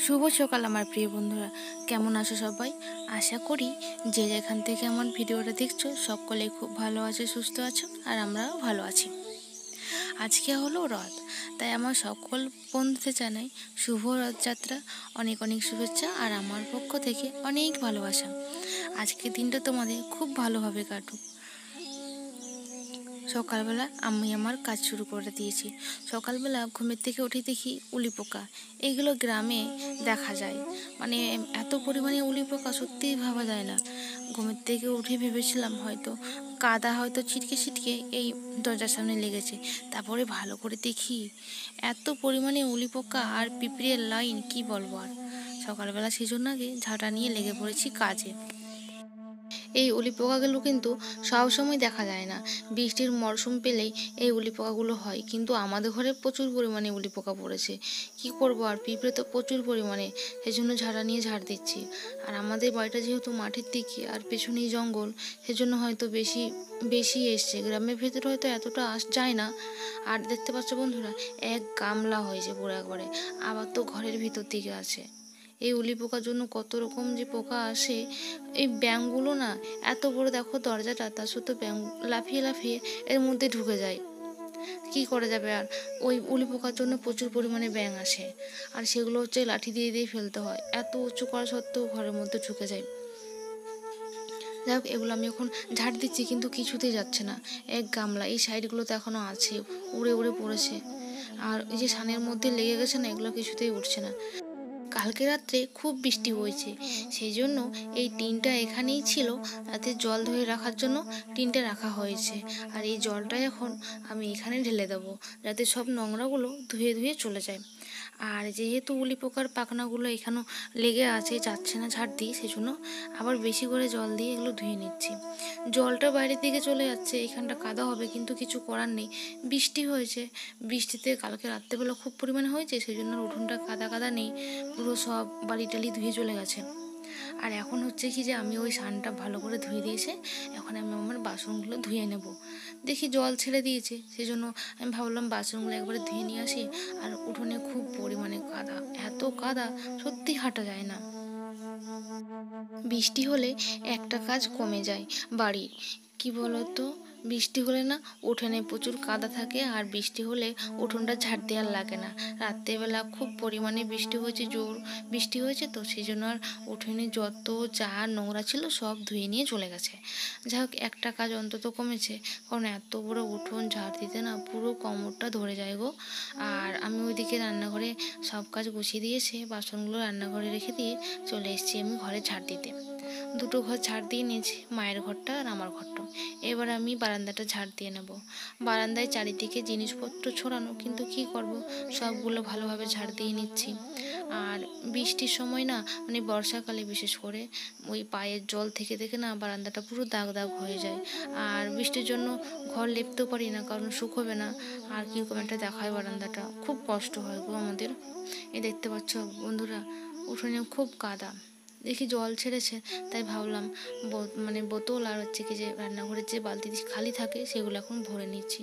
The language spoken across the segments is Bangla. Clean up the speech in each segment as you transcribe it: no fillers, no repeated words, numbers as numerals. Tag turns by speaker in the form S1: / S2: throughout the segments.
S1: শুভ সকাল আমার প্রিয় বন্ধুরা, কেমন আছো সবাই? আশা করি যে যেখান থেকে আমার ভিডিওটা দেখছো সকলেই খুব ভালো আছে, সুস্থ আছো, আর আমরাও ভালো আছি। আজকে হলো রথ, তাই আমার সকল বন্ধুদের জানাই শুভ রথযাত্রা, অনেক অনেক শুভেচ্ছা আর আমার পক্ষ থেকে অনেক ভালোবাসা। আজকের দিনটা তোমাদের খুব ভালোভাবে কাটুক। সকালবেলা আমি আমার কাজ শুরু করে দিয়েছি। সকালবেলা ঘুমের থেকে উঠে দেখি উলি পোকা, এইগুলো গ্রামে দেখা যায়। মানে এত পরিমাণে উলি পোকা সত্যিই ভাবা যায় না। ঘুমের থেকে উঠে ভেবেছিলাম হয়তো কাদা হয়তো ছিটকে ছিটকে এই দরজার সামনে লেগেছে। তারপরে ভালো করে দেখি এত পরিমাণে উলি পোকা আর পিঁপড়ের লাইন, কি বলবো আর। সকালবেলা সেজন্য আগে ঝাঁটা নিয়ে লেগে পড়েছি কাজে। এই উলি পোকাগুলো কিন্তু সবসময় দেখা যায় না, বৃষ্টির মরশুম পেলেই এই উলি পোকাগুলো হয়। কিন্তু আমাদের ঘরে প্রচুর পরিমাণে উলি পোকা পড়েছে, কি করব আর, পিঁপড়ে তো প্রচুর পরিমাণে, সেজন্য ঝাড়া নিয়ে ঝাড় দিচ্ছি। আর আমাদের বাড়িটা যেহেতু মাঠের দিকে আর পেছনেই জঙ্গল, সেজন্য হয়তো বেশি বেশি এসছে। গ্রামের ভেতরে হয়তো এতটা যায় না। আর দেখতে পাচ্ছ বন্ধুরা, এক গামলা হয়েছে পুরো একবারে, আবার তো ঘরের ভিতর দিকে আছে। এই উলি পোকার জন্য কত রকম যে পোকা আসে। এই ব্যাঙগুলো না এত বড়, দেখো দরজাটা, তার সত্ত্বেও ব্যাঙ লাফিয়ে লাফিয়ে এর মধ্যে ঢুকে যায়। কি করা যাবে আর, ওই উলি পোকার জন্য প্রচুর পরিমাণে ব্যাঙ আসে। আর সেগুলো হচ্ছে লাঠি দিয়ে দিয়ে ফেলতে হয়, এত উঁচু করা সত্ত্বেও ঘরের মধ্যে ঢুকে যায়। যাই হোক, এগুলো আমি এখন ঝাড় দিচ্ছি কিন্তু কিছুতেই যাচ্ছে না। এক গামলা এই সাইডগুলোতে এখনো আছে, উড়ে উড়ে পড়েছে। আর এই যে সানের মধ্যে লেগে গেছে না, এগুলো কিছুতেই উঠছে না। কালকে রাত্রে খুব বৃষ্টি হয়েছে, সেই জন্য এই টিনটা এখানেই ছিল, তাতে জল ধরে রাখার জন্য টিনটা রাখা হয়েছে। আর এই জলটা এখন আমি এখানে ঢেলে দেবো, যাতে সব নোংরাগুলো ধুয়ে ধুয়ে চলে যায়। আর যেহেতু উলি পোকার পাখনাগুলো এখানেও লেগে আছে, যাচ্ছে না ঝাড় দিয়ে, সেজন্য আবার বেশি করে জল দিয়ে এগুলো ধুয়ে নিচ্ছি। জলটা বাইরের দিকে চলে যাচ্ছে, এখানটা কাদা হবে, কিন্তু কিছু করার নেই। বৃষ্টি হয়েছে, বৃষ্টিতে কালকে রাত্রেবেলা খুব পরিমাণে হয়েছে, সেই জন্য উঠোনটা কাদা কাদা নেই, পুরো সব বালি টালি ধুয়ে চলে গেছে। আর এখন হচ্ছে কি যে আমি ওই সানটা ভালো করে ধুয়ে দিয়েছে, এখন আমি আমার বাসনগুলো ধুয়ে নেব। দেখি জল ছেড়ে দিয়েছে, সেজন্য আমি ভাবলাম বাসনগুলো একবারে ধুয়ে নিয়ে আসি। আর উঠোনে খুব পরিমাণে কাদা, এত কাদা সত্যি হাঁটা যায় না। বৃষ্টি হলে একটা কাজ কমে যায় বাড়ির, কি বলতো, বৃষ্টি হলে না উঠোনে প্রচুর কাদা থাকে, আর বৃষ্টি হলে উঠোনটা ঝাড় দেওয়ার লাগে না। রাত্রেবেলা খুব পরিমাণে বৃষ্টি হয়েছে, জোর বৃষ্টি হয়েছে, তো সেই জন্য আর উঠোনে যত যা নোংরা ছিল সব ধুয়ে নিয়ে চলে গেছে। যাই হোক, একটা কাজ অন্তত কমেছে, কারণ এত বড় উঠোন ঝাড় দিতে না পুরো কোমরটা ধরে যায় গো। আর আমি ওইদিকে রান্নাঘরে সব কাজ গুছিয়ে দিয়েছে, বাসনগুলো রান্নাঘরে রেখে দিয়ে চলে এসেছি আমি ঘরে ঝাড় দিতে। দুটো ঘর ঝাড় দিয়ে নিয়েছি, মায়ের ঘরটা আর আমার ঘরটা। এবার আমি বারান্দাটা ঝাড় দিয়ে নেব। বারান্দায় চারিদিকে জিনিসপত্র ছড়ানো, কিন্তু কি করব, সবগুলো ভালোভাবে ঝাড় দিয়ে নিচ্ছি। আর বৃষ্টির সময় না, মানে বর্ষাকালে বিশেষ করে, ওই পায়ের জল থেকে থেকে না বারান্দাটা পুরো দাগ দাগ হয়ে যায়। আর বৃষ্টির জন্য ঘর লেপতেও পারি না, কারণ শুকোবে না। আর কীরকম একটা দেখায় বারান্দাটা, খুব কষ্ট হয় গো আমাদের। এই দেখতে পাচ্ছ বন্ধুরা, উঠোনে খুব কাদা। দেখি জল ছেড়েছে, তাই ভাবলাম মানে বোতল আর হচ্ছে কি যে রান্নাঘরের যে বালতি খালি থাকে সেগুলো এখন ভরে নিচ্ছি।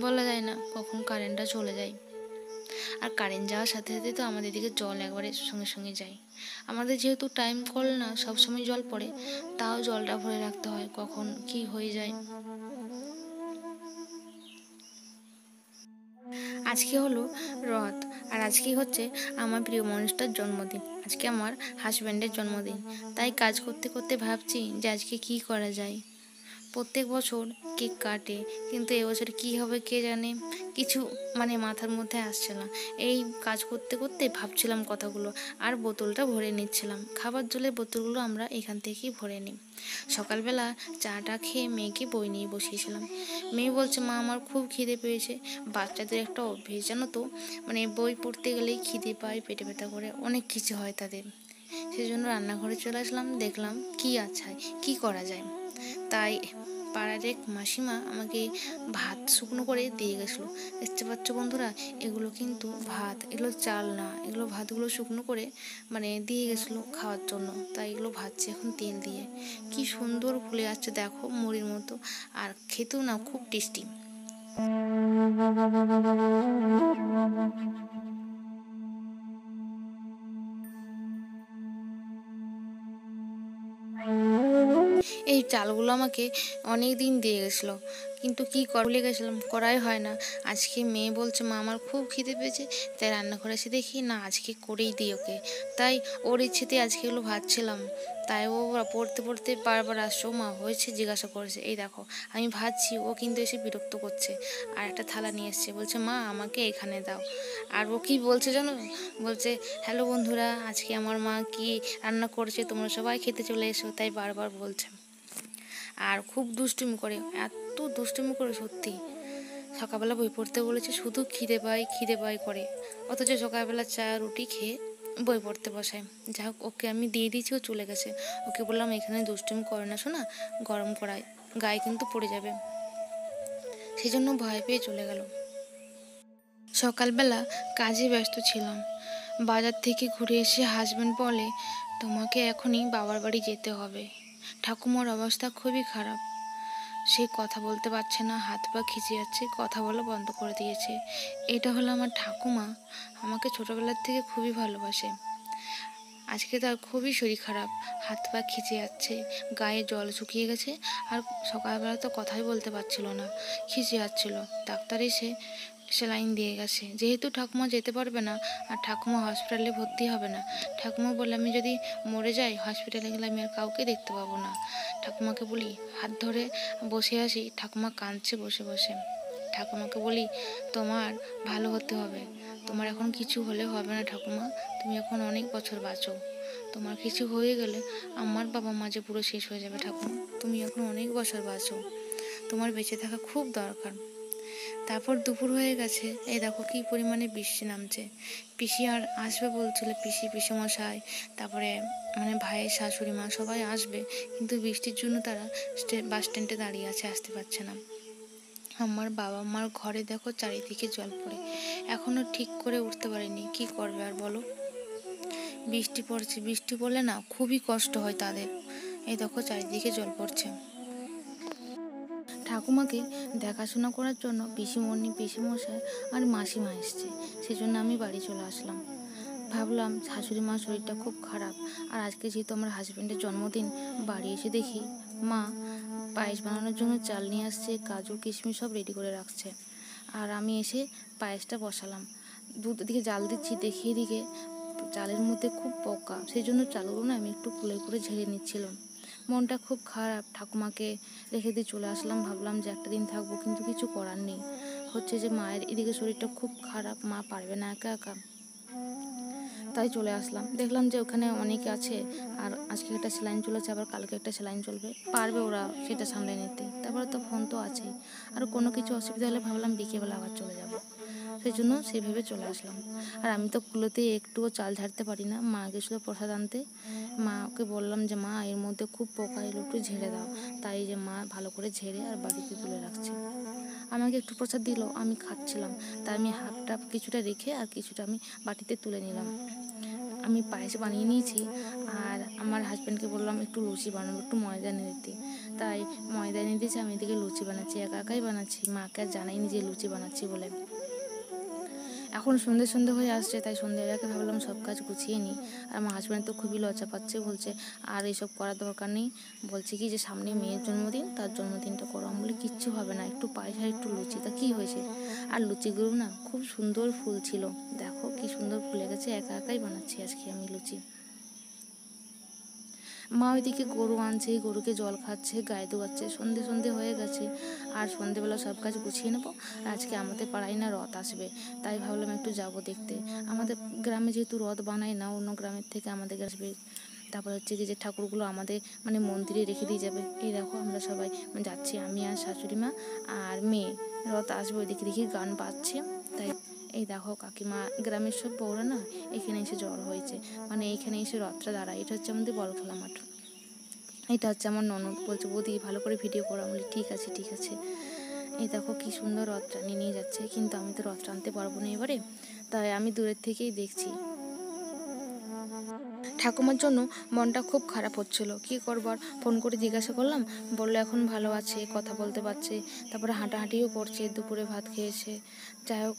S1: বলা যায় না কখন কারেন্টটা চলে যায়। আর কারেন্ট যাওয়ার সাথে সাথে তো আমাদের দিকে জল একবারে সঙ্গে সঙ্গে যায়। আমাদের যেহেতু টাইম কল না, সবসময় জল পড়ে, তাও জলটা ভরে রাখতে হয়, কখন কি হয়ে যায়। আজকে হলো রথ, আর আজকে হচ্ছে আমার প্রিয় মানুষটার জন্মদিন। আজকে আমার হাজব্যান্ডের জন্মদিন, তাই কাজ করতে করতে ভাবছি যে আজকে কি করা যায়। প্রত্যেক বছর কেক কাটে, কিন্তু এবছর কি হবে কে জানে, কিছু মানে মাথার মধ্যে আসছে না। এই কাজ করতে করতে ভাবছিলাম কথাগুলো, আর বোতলটা ভরে নিচ্ছিলাম। খাবার জলের বোতলগুলো আমরা এখান থেকেই ভরে নিই। সকালবেলা চাটা খেয়ে মেয়েকে বই নিয়ে বসিয়েছিলাম। মেয়ে বলছে, মা আমার খুব খিদে পেয়েছে। বাচ্চাদের একটা অভ্যেস জানো তো, মানে বই পড়তে গেলেই খিদে পায়, পেটে ব্যথা করে, অনেক কিছু হয় তাদের। সেজন্য রান্নাঘরে চলে আসলাম, দেখলাম কি আছে, কি করা যায়। তাই পাড়ার এক মাসিমা আমাকে ভাত শুকনো করে দিয়ে গেছিলো। দেখতে পাচ্ছ বন্ধুরা, এগুলো কিন্তু ভাত, এগুলো চাল না, এগুলো ভাতগুলো শুকনো করে মানে দিয়ে গেছিলো খাওয়ার জন্য। তাই এগুলো ভাজছে এখন তেল দিয়ে, কি সুন্দর ফুলে যাচ্ছে দেখো, মুড়ির মতো। আর খেতেও না খুব টেস্টি। এই চালগুলো আমাকে অনেক দিন দিয়ে গেছিলো, কিন্তু কি ভুলে গেছিলাম, করাই হয় না। আজকে মেয়ে বলছে মা আমার খুব খিদে পেয়েছে, তাই রান্না করে এসে দেখি না আজকে করেই দিই ওকে। তাই ওর ইচ্ছেতে আজকে এগুলো ভাজছিলাম। তাই ও পড়তে পড়তে বারবার আসছো মা হয়েছে জিজ্ঞাসা করেছে। এই দেখো আমি ভাজছি, ও কিন্তু এসে বিরক্ত করছে। আর একটা থালা নিয়ে এসছে, বলছে মা আমাকে এখানে দাও। আর ও কি বলছে জানো, বলছে হ্যালো বন্ধুরা, আজকে আমার মা কি রান্না করেছে তোমরা সবাই খেতে চলে এসো, তাই বারবার বলছে। আর খুব দুষ্টুমি করে, এত দুষ্টুমি করে সত্যি। সকালবেলা বই পড়তে বলেছে, শুধু খিদে পাই করে, অথচ সকালবেলা চা রুটি খেয়ে বই পড়তে বসায়। যাই হোক ওকে আমি দিয়ে দিয়েছি, ও চলে গেছে। ওকে বললাম এখানে দুষ্টুমি করে না শোনা, গরম করায় গায়ে কিন্তু পড়ে যাবে, সেই জন্য ভয় পেয়ে চলে গেল। সকালবেলা কাজে ব্যস্ত ছিলাম। বাজার থেকে ঘুরে এসে হাজব্যান্ড বলে তোমাকে এখনই বাবার বাড়ি যেতে হবে, ঠাকুমার অবস্থা খুবই খারাপ। সে কথা বলতে পারছে না, হাত পা খিঁচে যাচ্ছে, কথা বলা বন্ধ করে দিয়েছে। এটা হলো আমার ঠাকুমা, আমাকে ছোটবেলার থেকে খুবই ভালোবাসে। আজকে তার খুবই শরীর খারাপ, হাত পা খিঁচে যাচ্ছে, গায়ে জল শুকিয়ে গেছে, আর সকালবেলা তো কথাই বলতে পারছিল না, খিঁচে যাচ্ছিল। ডাক্তার এসে সেলাইন দিয়ে গেছে। যেহেতু ঠাকুমা যেতে পারবে না আর ঠাকুমা হসপিটালে ভর্তি হবে না, ঠাকুমা বলে আমি যদি মরে যাই হসপিটালে গেলে আমি আর কাউকে দেখতে পাবো না। ঠাকুমাকে বলি হাত ধরে বসে আছি, ঠাকুমা কাঁদছে বসে বসে। ঠাকুমাকে বলি তোমার ভালো হতে হবে, তোমার এখন কিছু হলে হবে না ঠাকুমা, তুমি এখন অনেক বছর বাঁচো, তোমার কিছু হয়ে গেলে আমার বাবা মা যে পুরো শেষ হয়ে যাবে ঠাকুমা, তুমি এখন অনেক বছর বাঁচো, তোমার বেঁচে থাকা খুব দরকার। তারপর দুপুর হয়ে গেছে, এই দেখো কি পরিমাণে বৃষ্টি নামছে। পিসি আর আসবে বলছিল, পিসিমশাই, তারপরে ভাইয়ের শাশুড়ি মা সবাই আসবে, কিন্তু বৃষ্টির জন্য তারা বাস স্ট্যান্ডে দাঁড়িয়ে আছে, আসতে পারছে না। আমার বাবা মার ঘরে দেখো চারিদিকে জল পড়ে, এখনো ঠিক করে উঠতে পারেনি, কি করবে আর বলো। বৃষ্টি পড়ছে, বৃষ্টি পড়লে না খুবই কষ্ট হয় তাদের। এই দেখো চারিদিকে জল পড়ছে। ঠাকুমাকে দেখাশোনা করার জন্য পিসিমশাই আর মাসিমা এসছে, সেজন্য আমি বাড়ি চলে আসলাম। ভাবলাম শাশুড়ি মার শরীরটা খুব খারাপ, আর আজকে যেহেতু আমার হাজব্যান্ডের জন্মদিন, বাড়ি এসে দেখি মা পায়েস বানানোর জন্য চাল নিয়ে আসছে, কাজু কিশমিশ সব রেডি করে রাখছে। আর আমি এসে পায়েসটা বসালাম, দুধ দিকে জাল দিচ্ছি, দেখি এদিকে চালের মধ্যে খুব পোকা, সেই জন্য চালগুলো না আমি একটু কুলে করে ঝেড়ে নিচ্ছিলাম। মনটা খুব খারাপ, ঠাকুমাকে রেখে দিয়ে চলে আসলাম। ভাবলাম যে একটা দিন থাকবো, কিন্তু কিছু করার নেই। হচ্ছে যে মায়ের এদিকে শরীরটা খুব খারাপ, মা পারবে না একা একা, তাই চলে আসলাম। দেখলাম যে ওখানে অনেকে আছে, আর আজকে একটা সেলাইন চলেছে, আবার কালকে একটা সেলাইন চলবে, পারবে ওরা সেটা সামলে নিতে। তারপরে তো ফোন তো আছেই, আর কোনো কিছু অসুবিধা হলে ভাবলাম বিকেলবেলা আবার চলে যাব, সেই জন্য সেভাবে চলে আসলাম। আর আমি তো কুলোতে একটুও চাল ঝাড়তে পারি না, মা গেছিলো প্রসাদ আনতে, মাকে বললাম যে মা এর মধ্যে খুব পোকা এলো, একটু ঝেড়ে দাও। তাই যে মা ভালো করে ঝেড়ে আর বাড়িতে তুলে রাখছে। আমাকে একটু প্রসাদ দিল, আমি খাচ্ছিলাম, তাই আমি হাফটা কিছুটা রেখে আর কিছুটা আমি বাটিতে তুলে নিলাম। আমি পায়েস বানিয়ে নিয়েছি, আর আমার হাজব্যান্ডকে বললাম একটু লুচি বানাবো, একটু ময়দা এনে দিতে। তাই ময়দা এনে দিয়েছি, আমি এদিকে লুচি বানাচ্ছি, একা একাই বানাচ্ছি, মাকে আর জানাইনি যে লুচি বানাচ্ছি বলে। এখন সন্ধে হয়ে আসছে, তাই সন্ধ্যের আগে ভাবলাম সব কাজ গুছিয়ে নিই। আর আমার হাজব্যান্ড তো খুবই লজ্জা পাচ্ছে, বলছে আর এইসব করার দরকার নেই, বলছে কি যে সামনে মেয়ের জন্মদিন, তার জন্মদিনটা করো। আমি বলি কিচ্ছু হবে না, একটু পায়েস আর একটু লুচি, তা কী হয়েছে। আর লুচিগুলো না খুব সুন্দর ফুল ছিল, দেখো কি সুন্দর ফুলে গেছে, একা একাই বানাচ্ছি আজকে আমি লুচি। মা ওইদিকে গরু আনছে, গরুকে জল খাচ্ছে, গায়ে দোয়াচ্ছে, সন্ধে হয়ে গেছে। আর সন্ধেবেলা সব কাজ গুছিয়ে নেবো। আজকে আমাদের পাড়ায় না রথ আসবে, তাই ভাবলাম একটু যাব দেখতে। আমাদের গ্রামে যেহেতু রথ বানায় না, অন্য গ্রামের থেকে আমাদের আসবে। তারপর হচ্ছে কি যে ঠাকুরগুলো আমাদের মন্দিরে রেখে দিয়ে যাবে। এই দেখো আমরা সবাই যাচ্ছি, আমি আর শাশুড়ি মা আর মেয়ে। রথ আসবে, ওইদিকে দেখি গান বাজছে, তাই এই দেখো কাকিমা গ্রামের সব বউরা না এখানে এসে জড়ো হয়েছে, এইখানে এসে রথটা দাঁড়ায়। এটা হচ্ছে আমাদের বল খেলা মাঠ। এটা হচ্ছে আমার ননদ, বলছে বৌদি ভালো করে ভিডিও করো। আমি বলি ঠিক আছে। এই দেখো কি সুন্দর রথ টানিয়ে নিয়ে যাচ্ছে, কিন্তু আমি তো রথ টানতে পারবো না এবারে, তাই আমি দূরের থেকেই দেখছি। ঠাকুমার জন্য মনটা খুব খারাপ হচ্ছিল, কী করবার। ফোন করে জিজ্ঞাসা করলাম, বললো এখন ভালো আছে, কথা বলতে পারছে, তারপরে হাঁটাহাঁটিও করছে, দুপুরে ভাত খেয়েছে। যাই হোক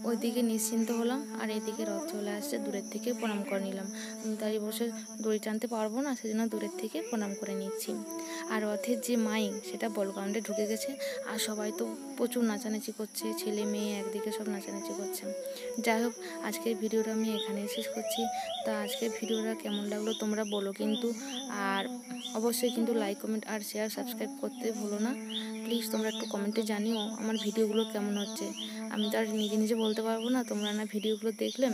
S1: ওইদিকে নিশ্চিন্ত হলাম, আর এদিকে রথ চলে আসছে, দূরের থেকে প্রণাম করে নিলাম। আমি তাই বসে দড়ি টানতে পারবো না, সেজন্য দূরের থেকে প্রণাম করে নিচ্ছি। আর রথের যে মাইক সেটা বলগ্রাউন্ডে ঢুকে গেছে, আর সবাই তো প্রচুর নাচানাচি করছে, ছেলে মেয়ে একদিকে সব নাচানাচি করছে। যাই হোক, আজকের ভিডিওটা আমি এখানেই শেষ করছি। তা আজকের ভিডিওটা কেমন লাগলো তোমরা বলো কিন্তু, আর অবশ্যই কিন্তু লাইক, কমেন্ট আর শেয়ার, সাবস্ক্রাইব করতে ভুলো না। প্লিজ তোমরা একটু কমেন্টে জানিও আমার ভিডিওগুলো কেমন হচ্ছে। আমি তো আর নিজে নিজে বলতে পারবো না, তোমরা না ভিডিওগুলো দেখলে।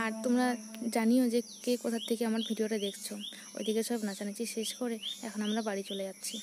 S1: আর তোমরা জানিও যে কে কোথা থেকে আমার ভিডিওটা দেখছো। ওইদিকে সব নাচানাচি শেষ করে এখন আমরা বাড়ি চলে যাচ্ছি।